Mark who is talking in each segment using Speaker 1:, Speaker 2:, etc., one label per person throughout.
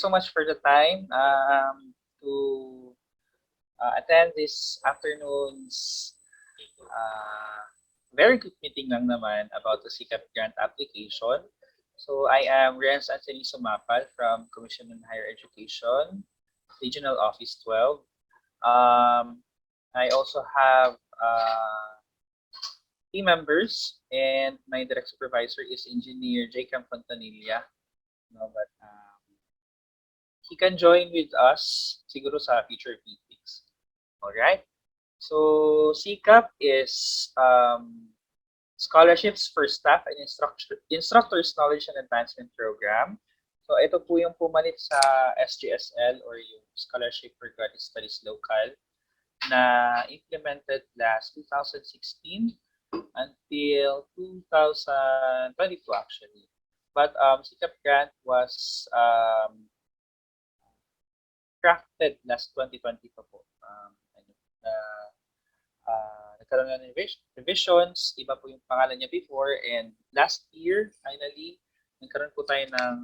Speaker 1: so much for the time to attend this afternoon's very quick meeting lang naman about the CCAP grant application. So I am Renz Anthony Sumapal from Commission on Higher Education, Regional Office 12. I also have team members, and my direct supervisor is Engineer Jacob Fontanilla. No, but he can join with us siguro sa future meetings. All right. So CCAP is scholarships for staff and instructors knowledge and advancement program. So ito po yung pumalit sa SGSL or yung Scholarship for Graduate Studies Local na implemented last 2016 until 2022 actually. But CCAP grant was crafted last 2020 pa po. Nagkaroon na ng revisions, iba po yung pangalan niya before, and last year, finally, nagkaroon po tayo ng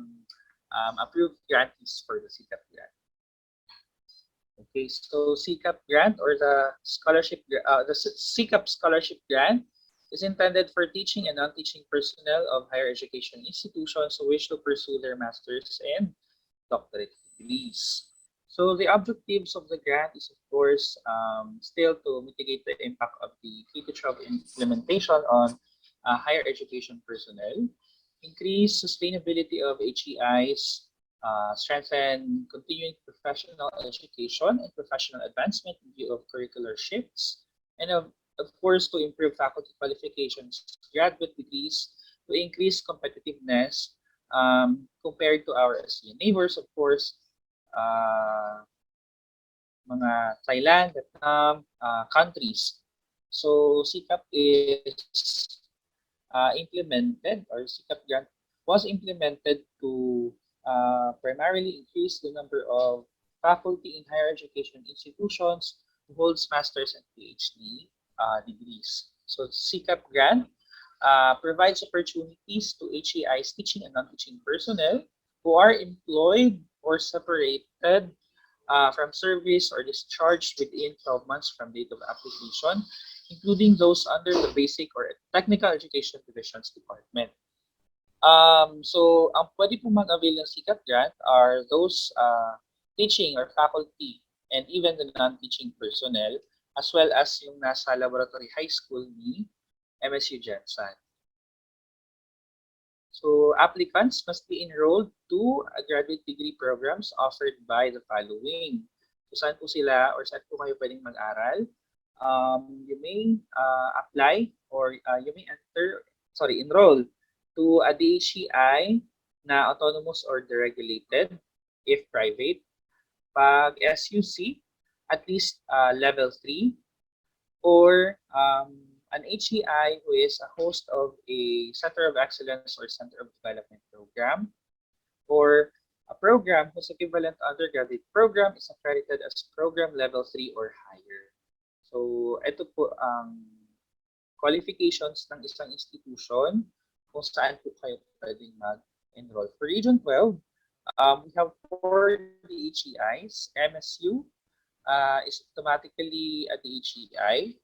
Speaker 1: approved grantees for the CCAP grant. Okay, so CCAP grant or the scholarship, the CCAP scholarship grant is intended for teaching and non-teaching personnel of higher education institutions who wish to pursue their master's and doctorate degrees. So the objectives of the grant is, of course, still to mitigate the impact of the K-12 implementation on higher education personnel, increase sustainability of HEIs, strengthen continuing professional education and professional advancement in view of curricular shifts, and of course, to improve faculty qualifications, graduate degrees, to increase competitiveness compared to our ASEAN neighbors, of course, mga Thailand, Vietnam countries. So CCAP is implemented, or CCAP grant was implemented to primarily increase the number of faculty in higher education institutions who holds master's and PhD degrees. So CCAP grant provides opportunities to HEIs teaching and non-teaching personnel who are employed or separated from service or discharged within 12 months from date of application, including those under the Basic or Technical Education Divisions Department. So, ang pwede po mag-avail ng CCAP grant are those teaching or faculty and even the non-teaching personnel, as well as yung nasa laboratory high school ni MSU GenSan. So applicants must be enrolled to graduate degree programs offered by the following. So saan po sila or saan po kayo pwedeng mag-aral? You may apply or you may enroll to a DHEI na autonomous or deregulated if private. Pag SUC, at least level 3, or an HEI who is a host of a Center of Excellence or Center of Development program, or a program whose equivalent undergraduate program is accredited as program level 3 or higher. So ito po ang qualifications ng isang institution kung saan po kayo pwedeng mag-enroll. For Region 12, we have 4 DHEIs. MSU is automatically a DHEI.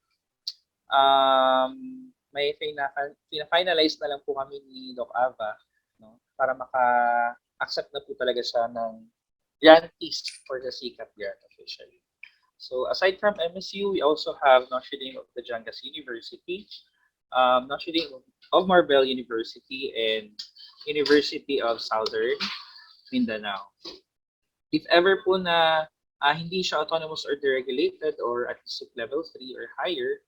Speaker 1: May finalize na lang po kami ni Doc Ava, no, para maka-accept na po talaga siya ng grantees for the CCAP grant officially. So aside from MSU, we also have Notre Dame of the Jangas University, Notre Dame of Marbella University, and University of Southern Mindanao. If ever po na hindi siya autonomous or deregulated or at least level 3 or higher,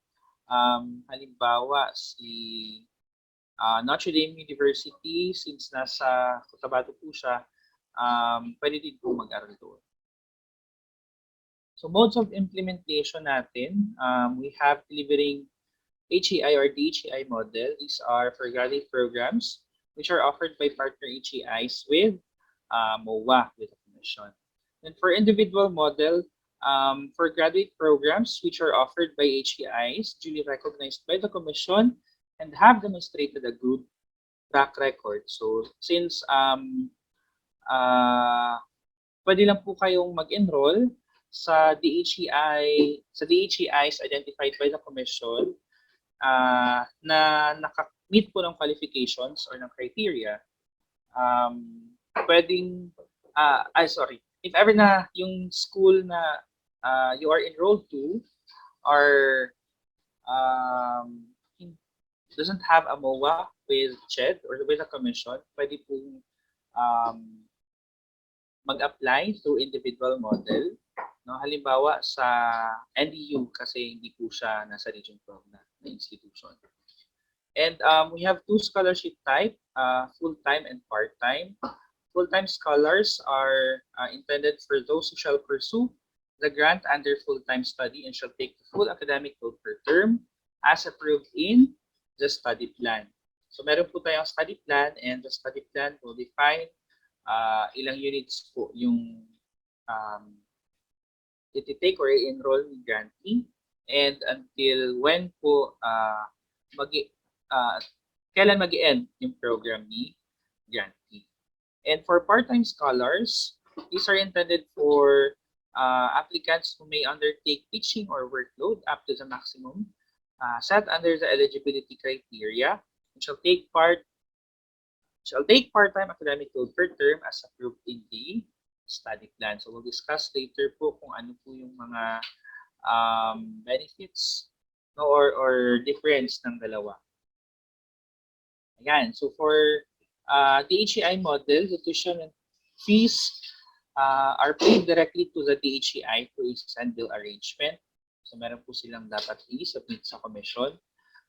Speaker 1: halimbawa si Notre Dame University, since nasa Cotabato po siya, pwede din po mag-aral doon. So modes of implementation natin, we have delivering HEI or DHEI model. These are for graduate programs which are offered by partner HEIs with MOA, with a commission. And for individual model, for graduate programs which are offered by HEIs duly recognized by the commission and have demonstrated a good track record. So since pwede lang po kayong mag-enroll sa DHEIs identified by the Commission na naka-meet po ng qualifications or ng criteria. Pwedeng, if ever na yung school na you are enrolled to or doesn't have a MOA with CHED or with a commission, pwede pong mag-apply through individual model. No? Halimbawa sa NDU kasi hindi po siya nasa Region 12 na institution. And we have two scholarship type, full-time and part-time. Full-time scholars are intended for those who shall pursue the grant under full-time study and shall take the full academic load per term as approved in the study plan. So meron po tayong study plan and the study plan will define ilang units po yung iti-take or i-enroll ni grantee and until when po kailan mag-end yung program ni grantee. And for part-time scholars, these are intended for applicants who may undertake teaching or workload up to the maximum set under the eligibility criteria and shall take part-time academic load per term as approved in the study plan. So we'll discuss later po kung ano po yung mga benefits no, or difference ng dalawa. Ayan, so for DHEI model, the tuition and fees are paid directly to the DHEI through a send bill arrangement. So meron po silang dapat i-submit sa commission.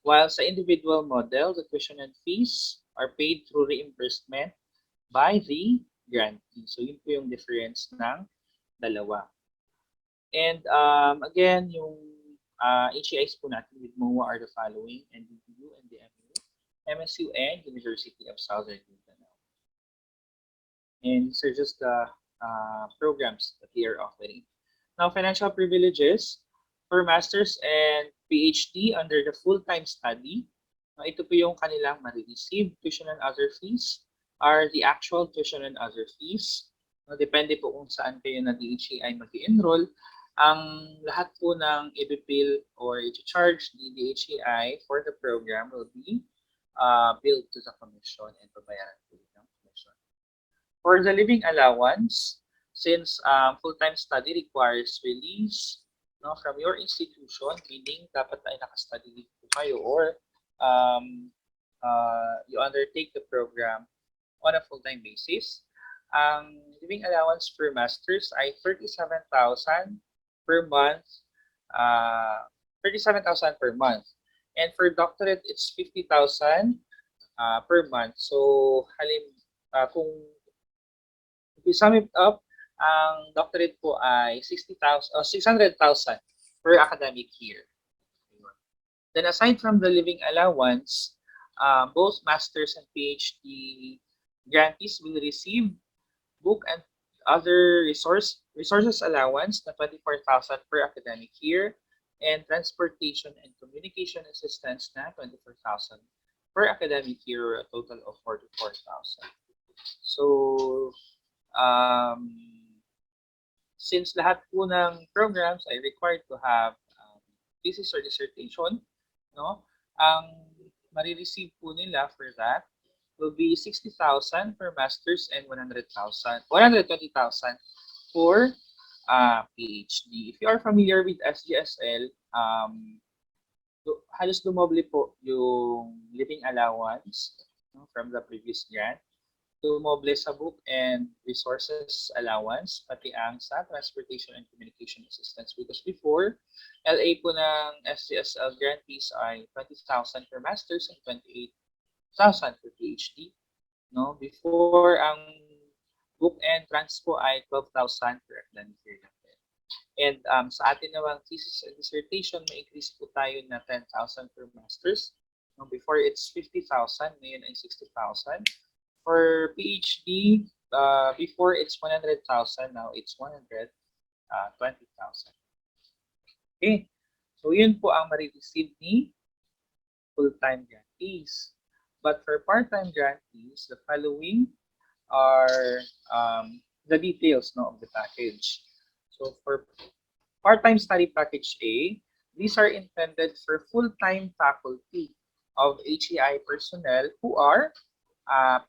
Speaker 1: While sa individual model, the tuition and fees are paid through reimbursement by the grantee. So yun po yung difference ng dalawa. And again, yung HEIs po natin with MOA are the following: NDU, NDMU, MSU, and University of Southern Mindanao. And these are just the programs that they are offering. Now, financial privileges for Masters and PhD under the full-time study. Ito po yung kanilang ma-receive tuition and other fees are the actual tuition and other fees. Depende po kung saan kayo na DHEI mag-enroll. Ang lahat po ng i-bill or i-charge ni DHEI for the program will be billed to the commission and babayaran po ng commission. For the living allowance, since full-time study requires release from your institution, meaning dapat ay naka-study leave po kayo or you undertake the program on a full-time basis. Ang living allowance per masters ay 37,000 per month. 37,000 per month. And for doctorate, it's 50,000 per month. So, kung we sum it up, ang doctorate po ay 600,000 per academic year. Then aside from the living allowance, both masters and PhD grantees will receive book and other resources allowance na 24,000 per academic year and transportation and communication assistance na 24,000 per academic year, a total of 44,000. So, since lahat po ng programs ay required to have thesis or dissertation, no, ang marireceive po nila for that will be 60,000 per masters and 120,000 for PhD. If you are familiar with SGSL, halos dumoble po yung living allowance from the previous grant. Dumoble sa book and resources allowance, pati ang sa transportation and communication assistance. Because before, LA po ng SGSL grantees ay 20,000 per masters and 28,000 per PhD. No? Before, ang book and transpo ay 12,000 per academic year lang. And sa atin namang thesis and dissertation, may increase po tayo na 10,000 per masters. No? Before, it's 50,000. Ngayon ay 60,000. For PhD, before it's 100,000, now it's 120,000. Okay, so yun po ang ma-receive ni full-time grantees. But for part-time grantees, the following are the details, no, of the package. So for part-time study package A, these are intended for full-time faculty of HEI personnel who are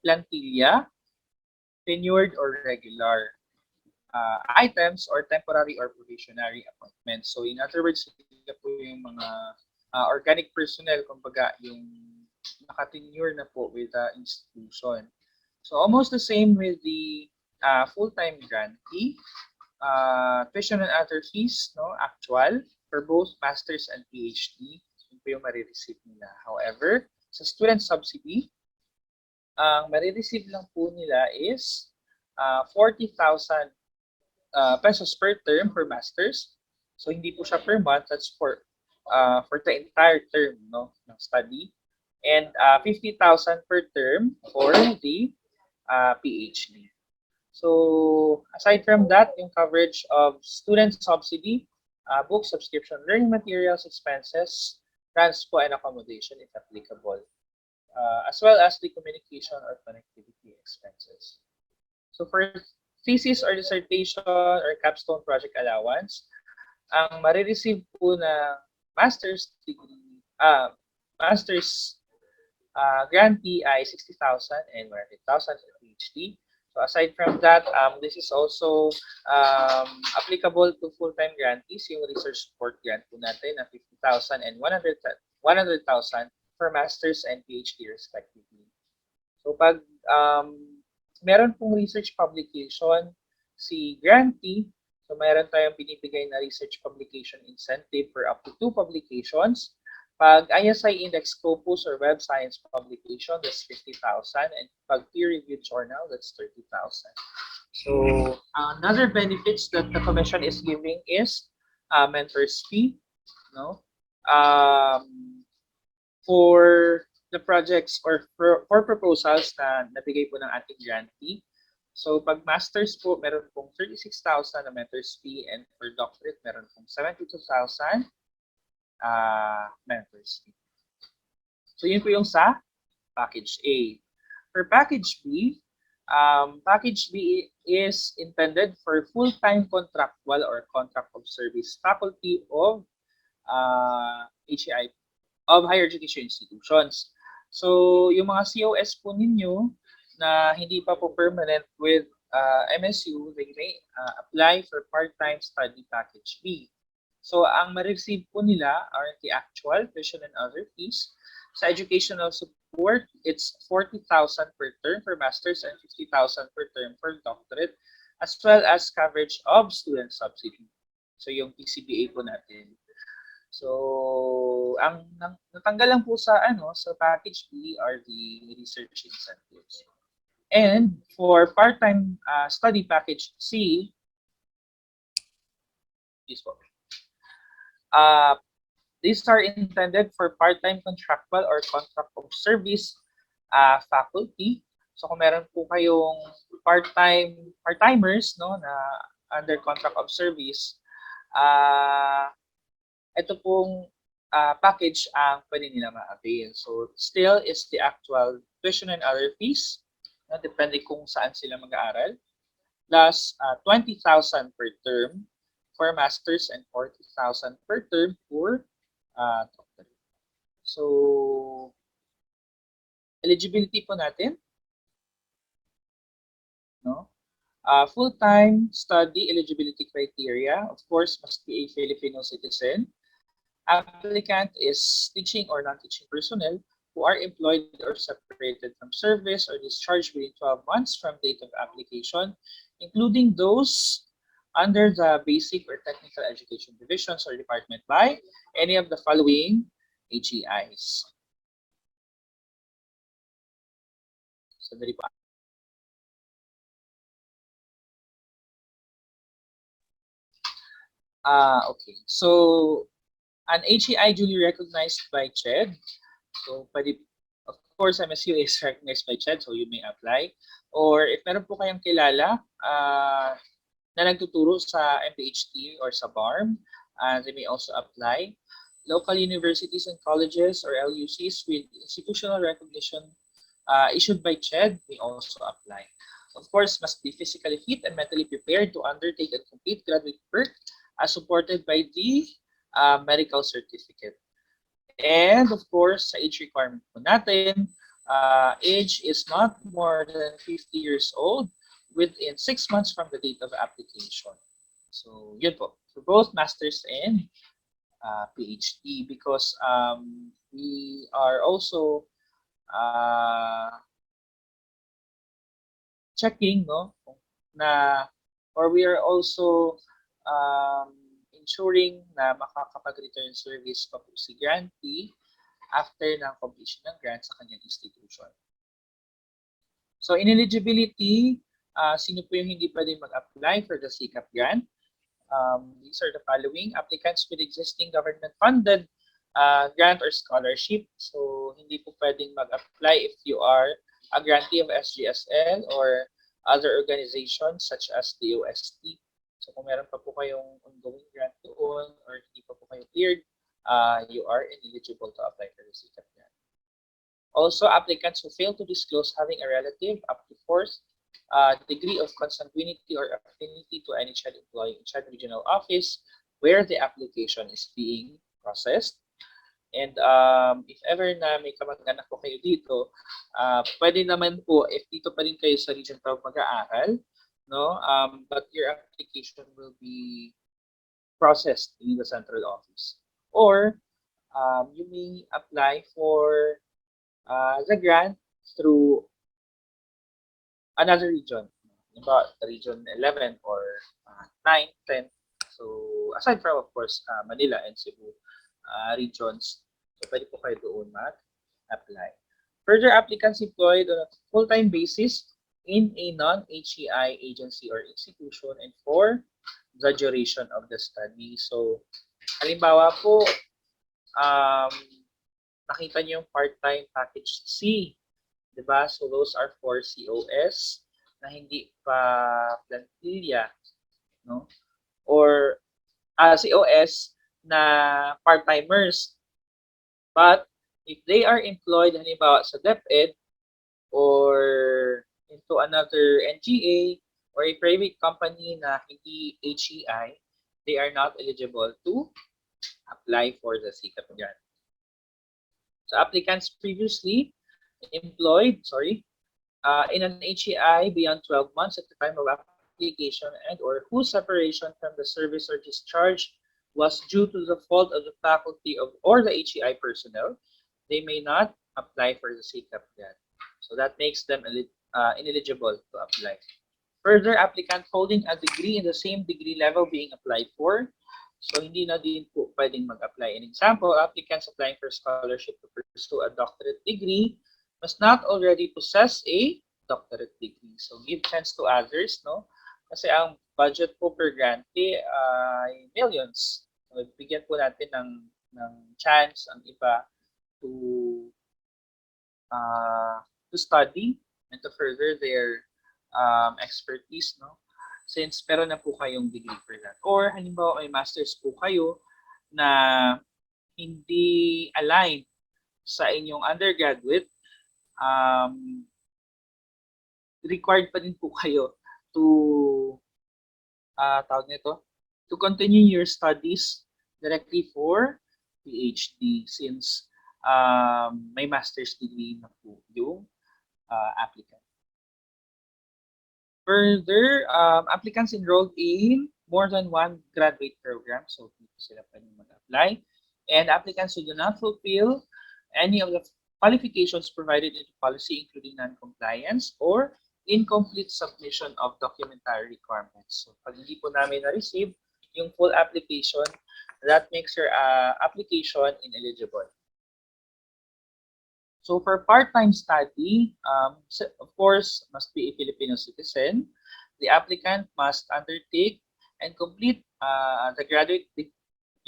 Speaker 1: plantilla, tenured or regular, items, or temporary or probationary appointments. So in other words, sila po yung mga organic personnel, kumbaga yung nakatenure na po with the institution. So almost the same with the full-time grantee. Tuition and other fees, no, actual, for both masters and PhD, yun po yung marireceive nila. However, sa student subsidy, ang marireceive lang po nila is 40,000 pesos per term for masters. So hindi po siya per month, that's for the entire term, no, ng study. And 50,000 per term for the PhD. So aside from that, yung coverage of student subsidy, book subscription, learning materials, expenses, transpo, and accommodation if applicable, as well as the communication or connectivity expenses. So for thesis or dissertation or capstone project allowance, ang marireceive po na master's degree, master's grantee ay 60,000 and 100,000 for PhD. So aside from that, this is also applicable to full-time grantees, yung research support grant po natin na 50,000 and 100,000 for masters and PhD respectively. So pag meron pong research publication si grantee, so meron tayong binibigay na research publication incentive for up to 2 publications. Pag ISI Index Scopus or Web Science publication, that's 50,000. And pag peer-reviewed journal, that's 30,000. So another benefits that the Commission is giving is mentor's fee, no? For the projects or for proposals na nabigay po ng ating grantee. So pag master's po, meron pong 36,000 na mentor's fee, and for doctorate, meron pong 72,000 mentor's fee. So yun po yung sa package A. For package B is intended for full-time contractual or contract of service faculty of HEI, of higher education institutions. So yung mga COS po ninyo na hindi pa po permanent with MSU, they may apply for part-time study package B. So ang ma-receive po nila are the actual tuition and other fees. Sa educational support, it's 40,000 per term for masters and 50,000 per term for doctorate, as well as coverage of student subsidy. So yung PCBA po natin. So ang natanggal lang po sa sa package B are the research incentives. And for part-time study package C, this one. These are intended for part-time contractual or contract of service faculty. So kung meron po kayong part-timers, no, na under contract of service, ito pong package ang pwede nila ma-avail. So still is the actual tuition and other fees, no, depende kung saan sila mag-aaral, plus 20,000 per term for masters and 40,000 per term for doctorate. So eligibility po natin, no? Full-time study eligibility criteria, of course, must be a Filipino citizen. Applicant is teaching or non-teaching personnel who are employed or separated from service or discharged within 12 months from date of application, including those under the basic or technical education divisions or department by any of the following HEIs. So, okay. So, an HEI duly recognized by CHED. So, of course, MSU is recognized by CHED, so you may apply. Or if meron po kayong kilala na nagtuturo sa MPHT or sa BARM, they may also apply. Local universities and colleges or LUCs with institutional recognition issued by CHED may also apply. of course, must be physically fit and mentally prepared to undertake and complete graduate work as supported by the medical certificate. And of course, sa age requirement po natin, age is not more than 50 years old within 6 months from the date of application. So, yun po. For both Masters and PhD, because we are also checking, no, na, or we are also ensuring na makakapag-return service pa po si grantee after ng completion ng grant sa kanyang institution. So, ineligibility, sino po yung hindi pwedeng mag-apply for the CKAP grant? These are the following: applicants with existing government-funded grant or scholarship. So, hindi po pwedeng mag-apply if you are a grantee of SGSL or other organizations such as the OST. So, kung meron pa po kayong ongoing grant doon or hindi pa po kayo cleared, you are ineligible to apply for the CKAP grant. Also, applicants who fail to disclose having a relative up to 4th degree of consanguinity or affinity to any CHED employee in CHED regional office where the application is being processed. And if ever na may kamag-anak po kayo dito, pwede naman po if dito pa rin kayo sa region pa mag-aaral, no? But your application will be processed in the central office. Or you may apply for the grant through another region, about region 11 or 9, 10. So aside from, of course, Manila and Cebu regions, so pwede po kayo doon mag-apply. Further, applicants employed on a full-time basis in a non-HEI agency or institution and for the duration of the study. So, halimbawa po, nakita niyo yung part-time package C, diba? So, those are for COS na hindi pa plantilla, no? Or COS na part-timers. But if they are employed halimbawa sa DepEd or into another NGA or a private company na hindi HEI, they are not eligible to apply for the CKAP grant. So applicants previously employed, in an HEI beyond 12 months at the time of application and or whose separation from the service or discharge was due to the fault of the faculty of or the HEI personnel, they may not apply for the CKAP grant. So that makes them ineligible to apply. Further, applicant holding a degree in the same degree level being applied for, so hindi na din po pwedeng mag-apply. An example, applicants applying for scholarship to pursue a doctorate degree must not already possess a doctorate degree. So give chance to others, no? Kasi ang budget po per grantee ay millions. So, bigyan po natin ng chance ang iba to study and to further their expertise, no? Since meron na po kayong degree for that. Or halimbawa may masters po kayo na hindi align sa inyong undergraduate, required pa din po kayo to to continue your studies directly for PhD since may master's degree na po yung applicant. Further, applicants enrolled in more than one graduate program, so dito sila pwedeng mag-apply. And applicants who do not fulfill any of the qualifications provided in the policy, including non-compliance or incomplete submission of documentary requirements. So, pag hindi po namin na-receive yung full application, that makes your application ineligible. So, for part-time study, of course, must be a Filipino citizen. The applicant must undertake and complete the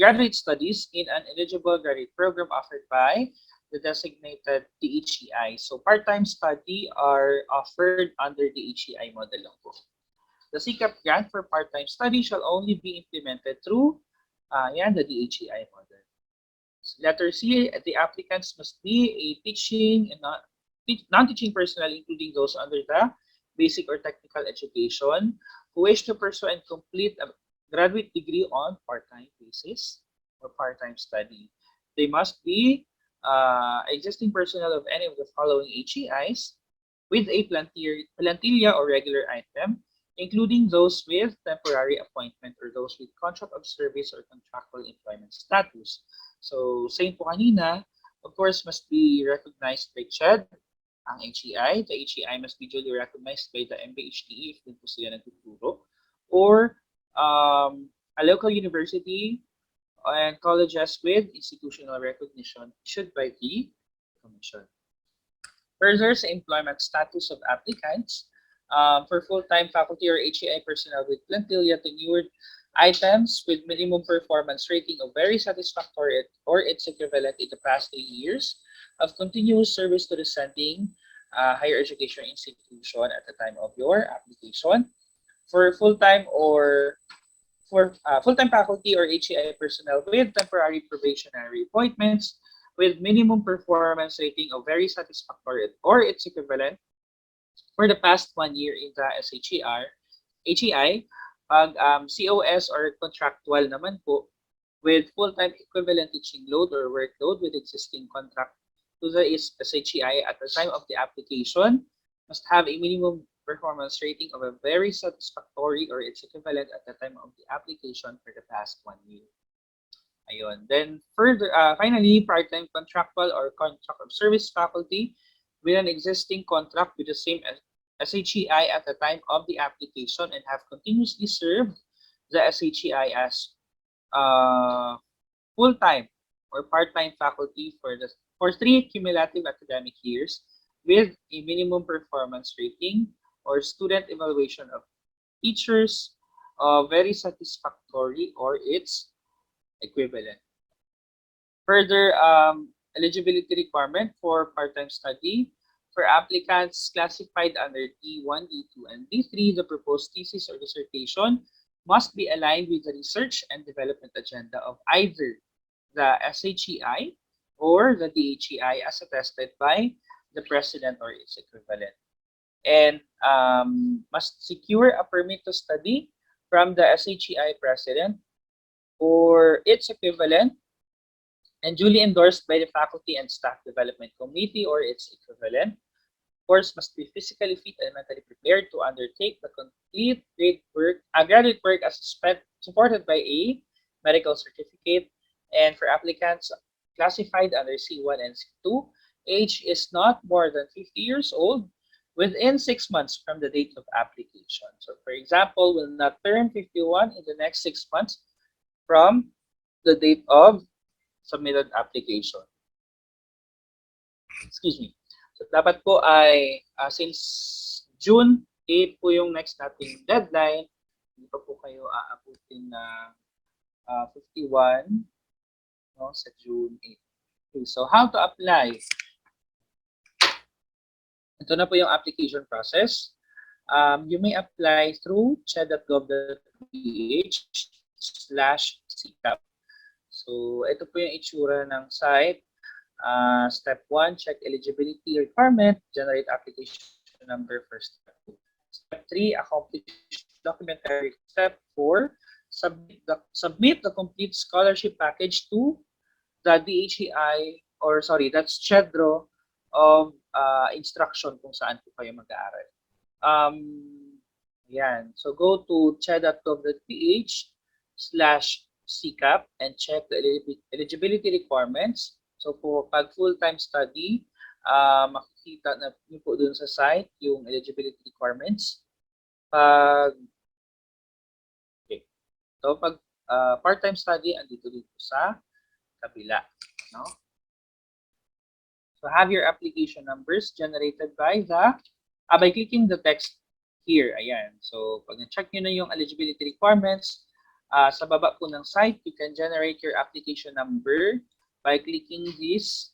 Speaker 1: graduate studies in an eligible graduate program offered by the designated DHEI. So part-time study are offered under the HEI model lang po. The CKAP grant for part-time study shall only be implemented through the DHEI model. So letter C, the applicants must be a teaching and non-teaching personnel, including those under the basic or technical education, who wish to pursue and complete a graduate degree on part-time basis or part-time study. They must be existing personnel of any of the following HEIs with a plantilla or regular item, including those with temporary appointment or those with contract of service or contractual employment status. So, same po kanina, of course, must be recognized by CHED, ang HEI. The HEI must be duly recognized by the MBHTE if din po sila nagtuturo. Or a local university and colleges with institutional recognition issued by the Commission. Further, sa employment status of applicants, for full-time faculty or HEI personnel with plantilla tenured items with minimum performance rating of very satisfactory or its equivalent in the past 3 years of continuous service to the sending higher education institution at the time of your application. For full-time faculty or HEI personnel with temporary probationary appointments with minimum performance rating of very satisfactory or its equivalent for the past 1 year in the HEI, pag COS or contractual naman po, with full-time equivalent teaching load or workload with existing contract to the SHEI at the time of the application, must have a minimum performance rating of a very satisfactory or its equivalent at the time of the application for the past 1 year. Ayun. Then further, finally, part-time contractual or contract of service faculty with an existing contract with the same SHEI at the time of the application and have continuously served the SHEI as full-time or part-time faculty for 3 cumulative academic years with a minimum performance rating or student evaluation of teachers very satisfactory or its equivalent. Further, eligibility requirement for part-time study for applicants classified under D1, D2, and D3, the proposed thesis or dissertation must be aligned with the research and development agenda of either the SHEI or the DHEI as attested by the president or its equivalent. And must secure a permit to study from the SHEI president or its equivalent and duly endorsed by the Faculty and Staff Development Committee or its equivalent. Of course, must be physically fit and mentally prepared to undertake the complete graduate work as supported by a medical certificate. And for applicants classified under C1 and C2, age is not more than 50 years old within 6 months from the date of application. So, for example, will not turn 51 in the next 6 months from the date of submitted application. Excuse me. So, dapat po ay since June 8 po yung next nating deadline, hindi pa po kayo aabutin na 51 no, sa June 8. Okay, so, how to apply? Ito na po yung application process. You may apply through ched.gov.ph/sikap. So, ito po yung itsura ng site. Step 1, check eligibility requirement, generate application number for step 2. Step 3, accomplish documentary. Step 4, submit the complete scholarship package to the DHEI, or sorry, that's CHEDRO of instruction kung saan po kayo mag-aaral. Yan. So, go to ched.gov.ph/sikap and check the eligibility requirements. So, po, pag full-time study, makikita na niyo po dun sa site yung eligibility requirements. So, pag part-time study, andito dito sa kabila. No? So, have your application numbers generated by clicking the text here. Ayan. So, pag na-check nyo na yung eligibility requirements, sa baba po ng site, you can generate your application number by clicking this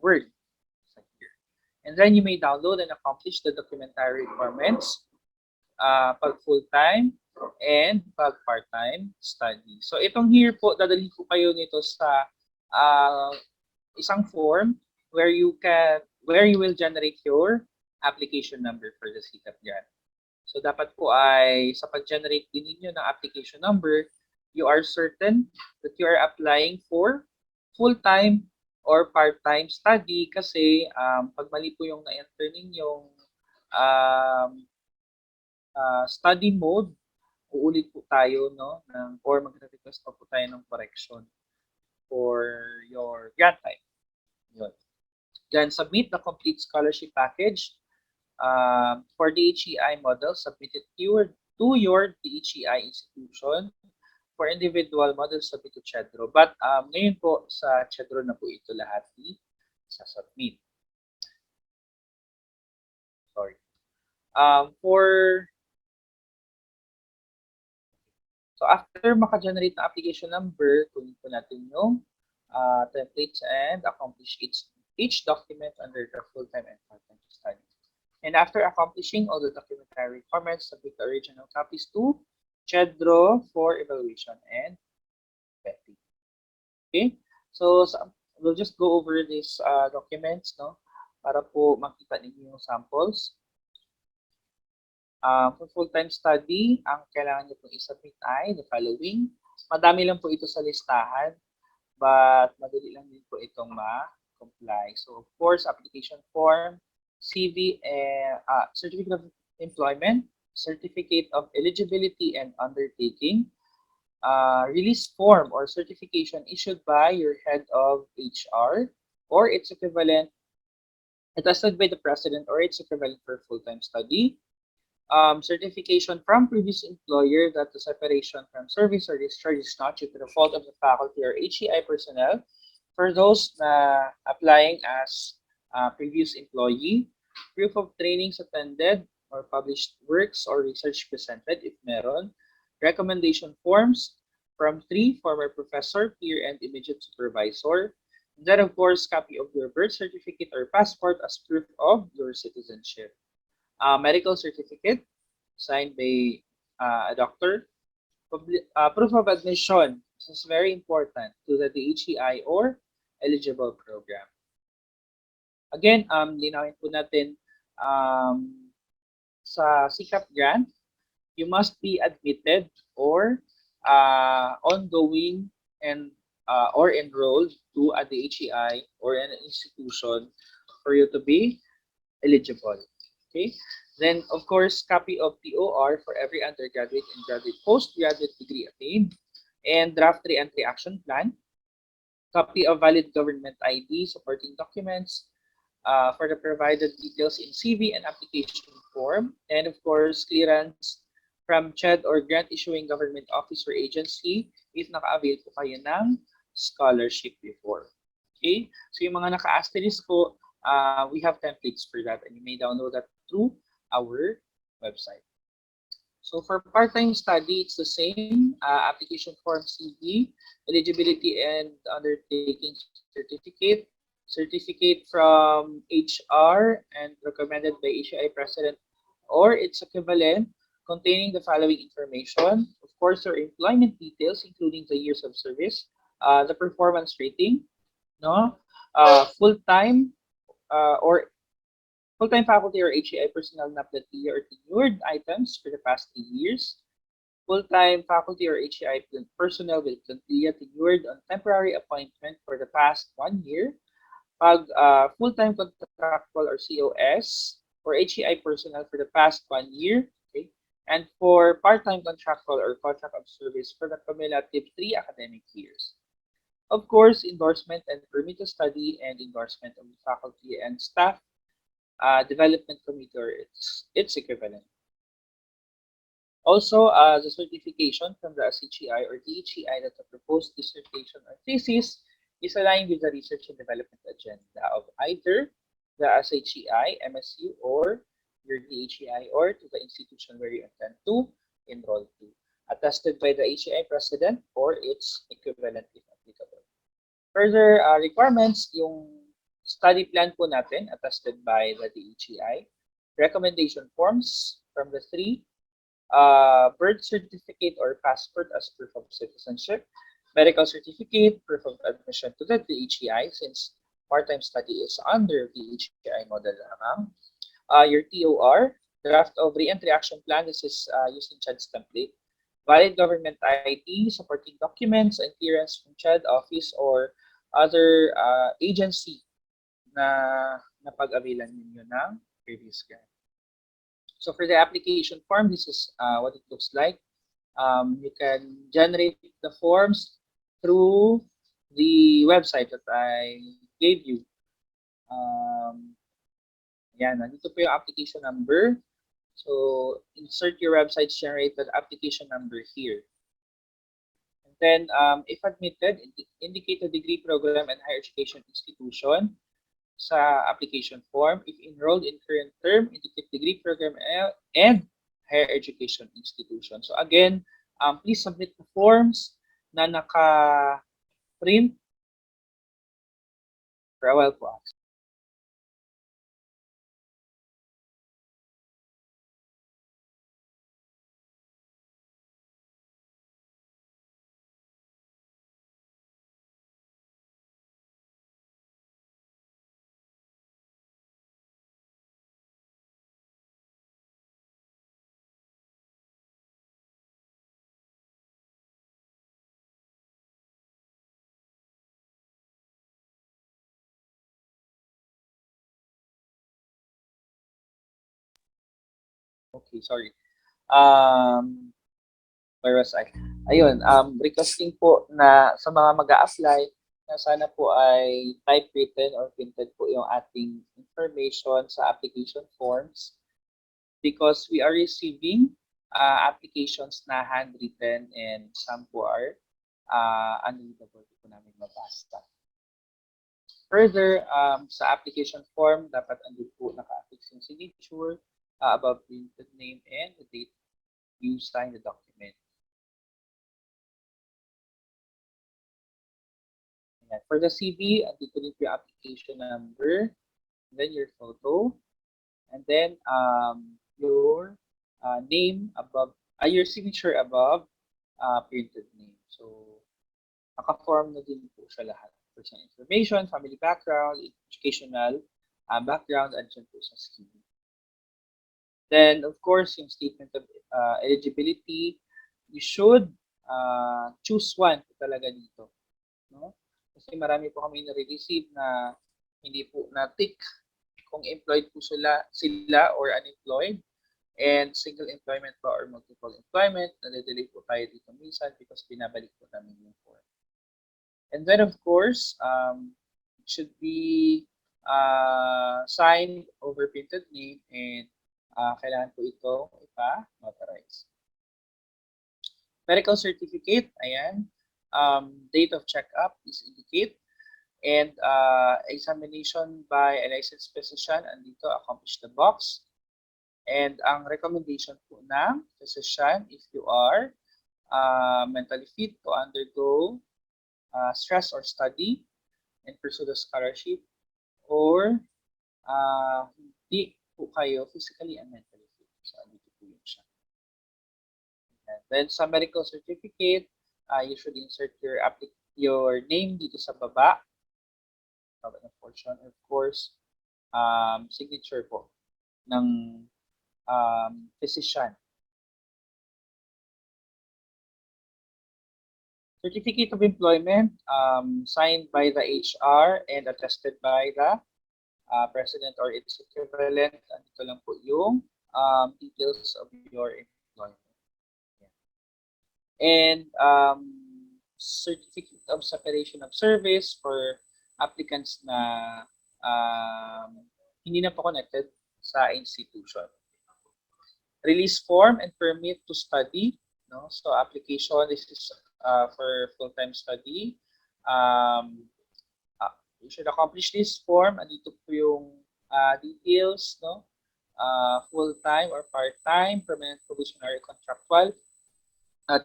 Speaker 1: word here. And then you may download and accomplish the documentary requirements pag full-time and pag part-time study. So itong here po, dadalhin po kayo nito sa isang form where you will generate your application number for the SIKAP grant. So dapat po ay sa pag-generate din ninyo ng application number, you are certain that you are applying for full-time or part-time study kasi pag mali po yung na-enter ninyong study mode, uulit po tayo or magre-request pa po tayo ng correction for your grant type. Yun. Then submit the complete scholarship package for the HEI model submitted to your DHEI institution. For individual models, submit to CHED-RO. But ngayon po sa CHED-RO na po ito lahat i-submit. Sorry. So after maka-generate na application number, kunin po natin yung templates and accomplish each document under the full-time and part-time study. And after accomplishing all the documentary requirements, submit the original copies to CHED-RO for evaluation and vetting. Okay, so we'll just go over these documents, para po makita ninyo yung samples. For full-time study, ang kailangan nyo pong i-submit ay the following. Madami lang po ito sa listahan, but madali lang din po itong ma-comply. So, of course, application form, CV, Certificate of Employment, Certificate of Eligibility and Undertaking, release form or certification issued by your head of HR or its equivalent, attested by the president or its equivalent for full-time study, certification from previous employer that the separation from service or discharge is not due to the fault of the faculty or HEI personnel for those applying as previous employee, proof of trainings attended or published works or research presented if meron, recommendation forms from 3 former professor, peer, and immediate supervisor, and then of course copy of your birth certificate or passport as proof of your citizenship. Medical certificate signed by a doctor, proof of admission, this is very important, to the DHEI or eligible program. Again, linawin po natin, sa SIKAP grant, you must be admitted or ongoing and or enrolled to a DHEI or an institution for you to be eligible. Okay. Then, of course, copy of POR for every undergraduate and graduate postgraduate degree attained, and draft re-entry action plan, copy of valid government ID supporting documents for the provided details in CV and application form, and of course, clearance from CHED or grant issuing government office or agency if naka-avail po kayo ng scholarship before. Okay? So yung mga naka-asterisk po, we have templates for that and you may download that through our website. So for part-time study, it's the same. Application form CV, eligibility and undertaking certificate, certificate from HR and recommended by HEI President or its equivalent containing the following information. Of course, your employment details, including the years of service, the performance rating, full-time or full-time faculty or HEI personnel not the or tenured items for the past 3 years, full-time faculty or HEI personnel with tenured on temporary appointment for the past 1 year, full-time contractual or COS or HEI personnel for the past 1 year, okay? And for part-time contractual or contract of service for the cumulative 3 academic years. Of course, endorsement and permit to study and endorsement of the faculty and staff development committee or its equivalent. Also, the certification from the CHEI or DHEI that the proposed dissertation or thesis is aligned with the research and development agenda of either the SHEI, MSU, or your DHEI, or to the institution where you intend to enroll to, attested by the HEI president or its equivalent if applicable. Further requirements, yung study plan po natin, attested by the DHEI, recommendation forms from the 3, birth certificate or passport as proof of citizenship, medical certificate, proof of admission to the DHEI since part-time study is under DHEI model lamang, your TOR, draft of re-entry action plan. This is using CHED's template. Valid government ID, supporting documents, and clearance from CHED office or other agency na napag-avalan ninyo ng previous grant. So for the application form, this is what it looks like. You can generate the forms through the website that I gave you. Yan, nandito po yung application number. So insert your website's generated application number here. And then if admitted, indicate the degree program and higher education institution sa application form. If enrolled in current term, indicate degree program and higher education institution. So again, please submit the forms na naka-print for a while po. Okay, sorry. Where was I? Ayun, requesting po na sa mga mag-a-apply na sana po ay typewritten or printed po yung ating information sa application forms because we are receiving applications na handwritten and some po are unreadable po namin mabasa. Further, sa application form, dapat andun po naka-affix yung signature, above printed name, and the date you sign the document. Ayan. For the CV, andito din po yung application number, then your photo, and then your name above, your signature above printed name. So, naka-form na din po siya lahat. Personal information, family background, educational background, and dyan po sa CV. Then, of course, yung statement of eligibility, you should choose one talaga dito. No? Kasi marami po kami na-receive na hindi po na-tick kung employed po sila or unemployed. And single employment pa or multiple employment, nade-delay po tayo dito minsan because binabalik po namin yung form. And then, of course, it should be signed over printed name and kailangan po ito ipa-notarize. Medical certificate, ayan. Date of checkup is indicate. And examination by a licensed physician, andito, accomplish the box. And ang recommendation po ng physician, if you are mentally fit to undergo stress or study and pursue the scholarship, or hindi po kayo physically and mentally fit. So, dito po yun siya. And then sa medical certificate, you should insert your name dito sa baba na portion. Of course, signature po ng physician. Certificate of employment signed by the HR and attested by the president or its equivalent. Andito lang po yung details of your employment. And certificate of separation of service for applicants na hindi na po connected sa institution. Release form and permit to study. No? So application, this is for full-time study. You should accomplish this form. Andito po yung details, no? Full-time or part-time, permanent, probationary, contractual,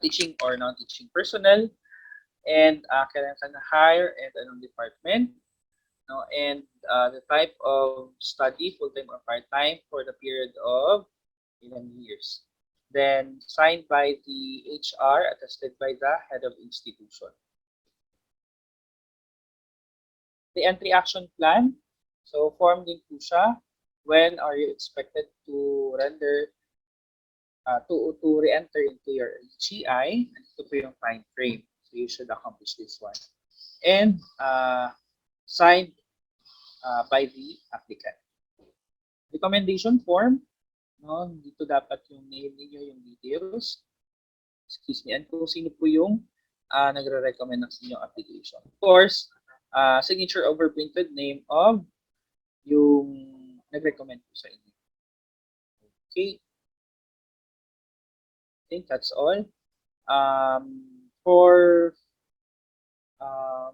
Speaker 1: teaching or non-teaching personnel, and kailangan na hire and anong department, no? And the type of study, full-time or part-time, for the period of 11 years. Then signed by the HR, attested by the head of institution. The entry action plan. So form din po siya when are you expected to render to re-enter into your GI, and ito po yung time frame. So you should accomplish this one. And signed by the applicant. Recommendation form, no, dito dapat yung name niyo, yung details. Excuse me, and kung sino po yung nagre-recommend ng inyong application. Of course, signature overprinted name of yung nag-recommend po sa inyo. Okay. I think that's all. For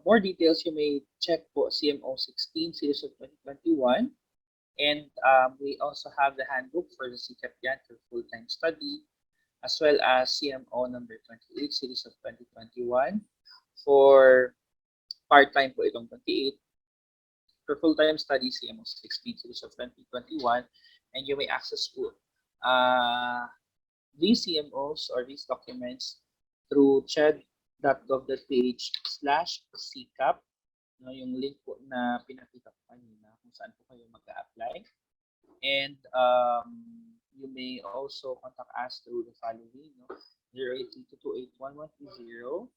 Speaker 1: more details, you may check po CMO 16 series of 2021. And we also have the handbook for the CCAP for full-time study, as well as CMO number 28 series of 2021. For part-time po itong 28. For full-time study, CMO 16 series of 2021. And you may access po these CMOs or these documents through ched.gov.ph/CCAP. No, yung link po na pinakita ko kanina kung saan po kayo mag-a-apply. And you may also contact us through the following, no? 0832281120.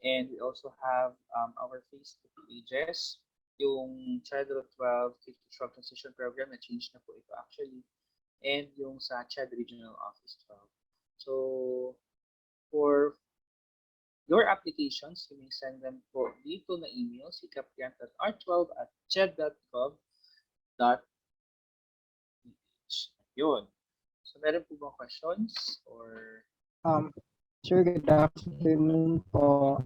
Speaker 1: And we also have our Facebook pages, yung CHED-12 K-12 Transition Program, na-change na po ito actually, and yung sa CHED Regional Office 12. So, for your applications, you may send them po dito na email, sikapgrant@r12@ched.gov.ph. Yun. So, meron po bang questions? Or
Speaker 2: Sir, good afternoon po.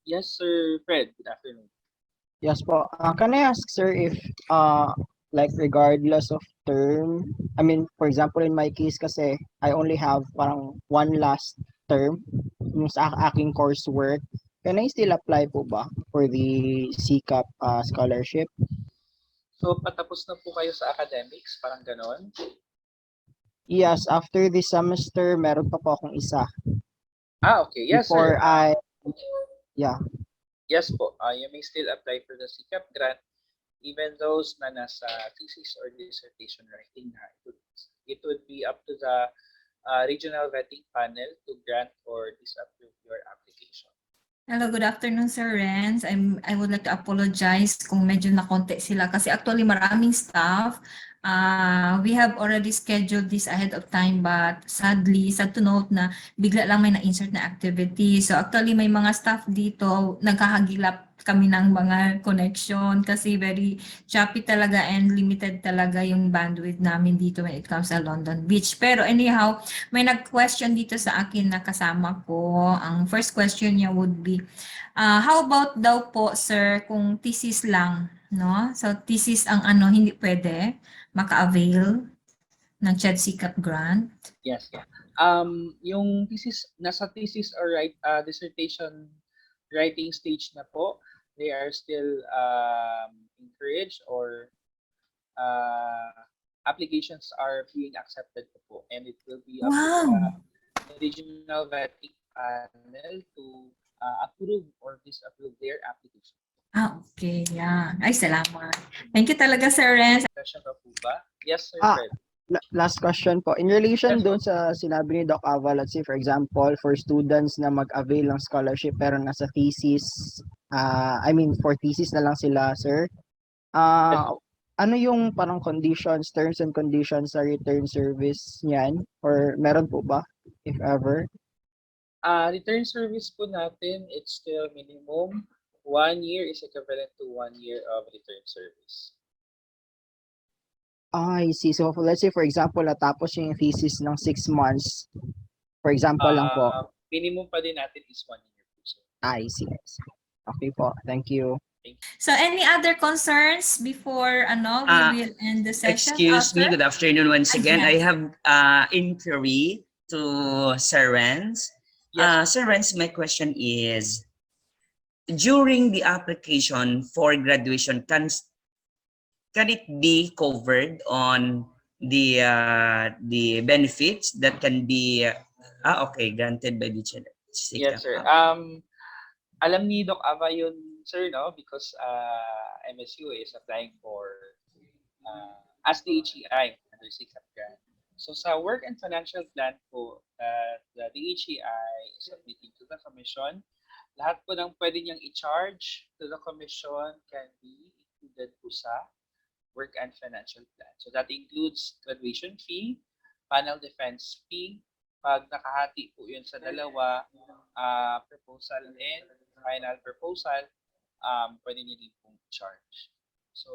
Speaker 1: Yes, Sir Fred. Good afternoon.
Speaker 2: Yes po. Can I ask, sir, if like regardless of term, I mean, for example, in my case kasi, I only have parang one last term yung sa aking coursework. Can I still apply po ba for the CCAP scholarship?
Speaker 1: So, patapos na po kayo sa academics? Parang ganon?
Speaker 2: Yes, after this semester, meron pa po akong isa.
Speaker 1: Okay. Yes,
Speaker 2: Before
Speaker 1: sir.
Speaker 2: Yeah.
Speaker 1: Yes po. You may still apply for the CCAP grant even those na nasa thesis or dissertation writing na. It would be up to the regional vetting panel to grant or disapprove your application.
Speaker 3: Hello, good afternoon, Sir Renz. I would like to apologize kung medyo nakonte sila kasi actually maraming staff. We have already scheduled this ahead of time, but sadly, sad to note na bigla lang may na-insert na activity. So actually may mga staff dito, nagkahagilap kami ng mga connection kasi very choppy talaga and limited talaga yung bandwidth namin dito when it comes to London Beach. Pero anyhow, may nag-question dito sa akin na kasama ko. Ang first question niya would be, how about daw po, sir, kung thesis lang, no? So thesis ang hindi pwede maka-avail ng CHED-SIKAP grant?
Speaker 1: Yes. Yung thesis, nasa thesis or dissertation writing stage na po, they are still encouraged or applications are being accepted po, and it will be up to the regional vetting panel to approve or disapprove their application.
Speaker 3: Okay, yeah. Ay, salamat. Thank you talaga, Sir Renz.
Speaker 1: Question pa po ba? Yes, Sir Fred.
Speaker 2: Last question po. In relation doon sa sinabi ni Doc Ava, let's say for example, for students na mag-avail ng scholarship pero nasa thesis, I mean for thesis na lang sila, sir. Ano yung parang conditions, terms and conditions sa return service niyan? Or meron po ba, if ever?
Speaker 1: Return service po natin, it's still minimum 1 year is equivalent to 1 year of return service.
Speaker 2: I see. So let's say for example, natapos yung thesis ng 6 months. For example lang po.
Speaker 1: Minimum pa din natin is 1 year po. So.
Speaker 2: I see. Okay po. Thank you.
Speaker 3: So any other concerns before we will end the session?
Speaker 4: Excuse me, good afternoon once again.
Speaker 3: Yes.
Speaker 4: I have inquiry to Sir Renz.
Speaker 1: Yes.
Speaker 4: Sir Renz, my question is, during the application for graduation, can it be covered on the benefits that can be granted by the CHED?
Speaker 1: Yes, sir. Alam ni Doc Ava yun, sir, no? Because MSU is applying for as the HEI under SIKAP grant. So sa work and financial plan po that the DHEI is submitting to the Commission, lahat po ng pwede niyang i-charge to the Commission can be included po sa work and financial plan. So that includes graduation fee, panel defense fee, pag nakahati po yun sa dalawa, proposal and final proposal, pwede niyo din pong charge. So,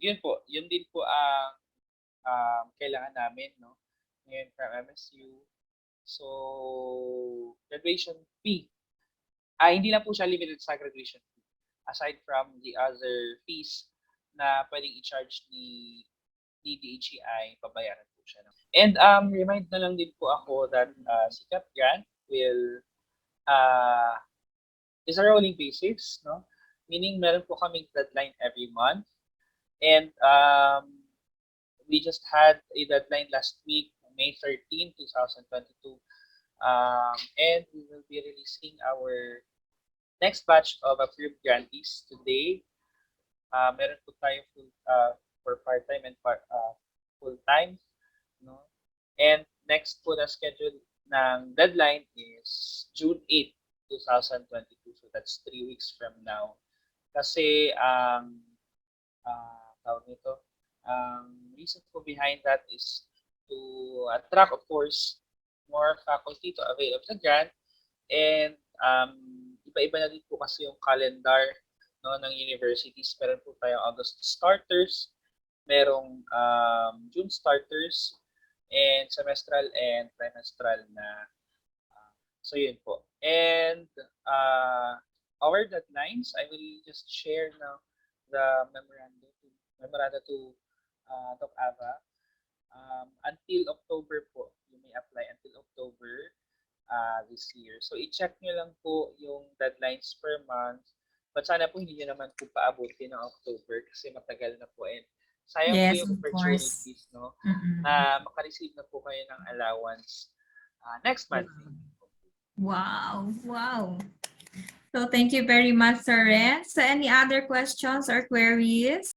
Speaker 1: yun po. Yun din po ang kailangan namin, no? Ngayon from MSU. So, graduation fee. Hindi lang po siya limited sa graduation fee. Aside from the other fees na pwedeng i-charge ni DHEI, pabayaran po siya. No? And remind na lang din po ako that SIKAP grant will is a rolling basis, no? Meaning meron po kaming deadline every month. And we just had a deadline last week, May 13, 2022. And we will be releasing our next batch of approved grantees today. Meron po tayo for part-time and full-time. No? And next po na schedule ng deadline is June 8, 2022. So that's 3 weeks from now. Kasi tawag nito, reason po behind that is to attract, of course, more faculty to avail of the grant. And iba-iba na din po kasi yung calendar, no, ng universities. Meron po tayong August starters, merong June starters, and semestral and trimestral na. So yun po. And our deadlines, I will just share now the memoranda to Doc Ava. Until October po, you may apply until October this year. So i-check nyo lang po yung deadlines per month. But sana po hindi nyo naman po paabutin ng October kasi matagal na po. And sayang po yung opportunities, no? Na makareceive na po kayo ng allowance next month.
Speaker 3: Wow, wow. So thank you very much, Sir Ren. So any other questions or queries?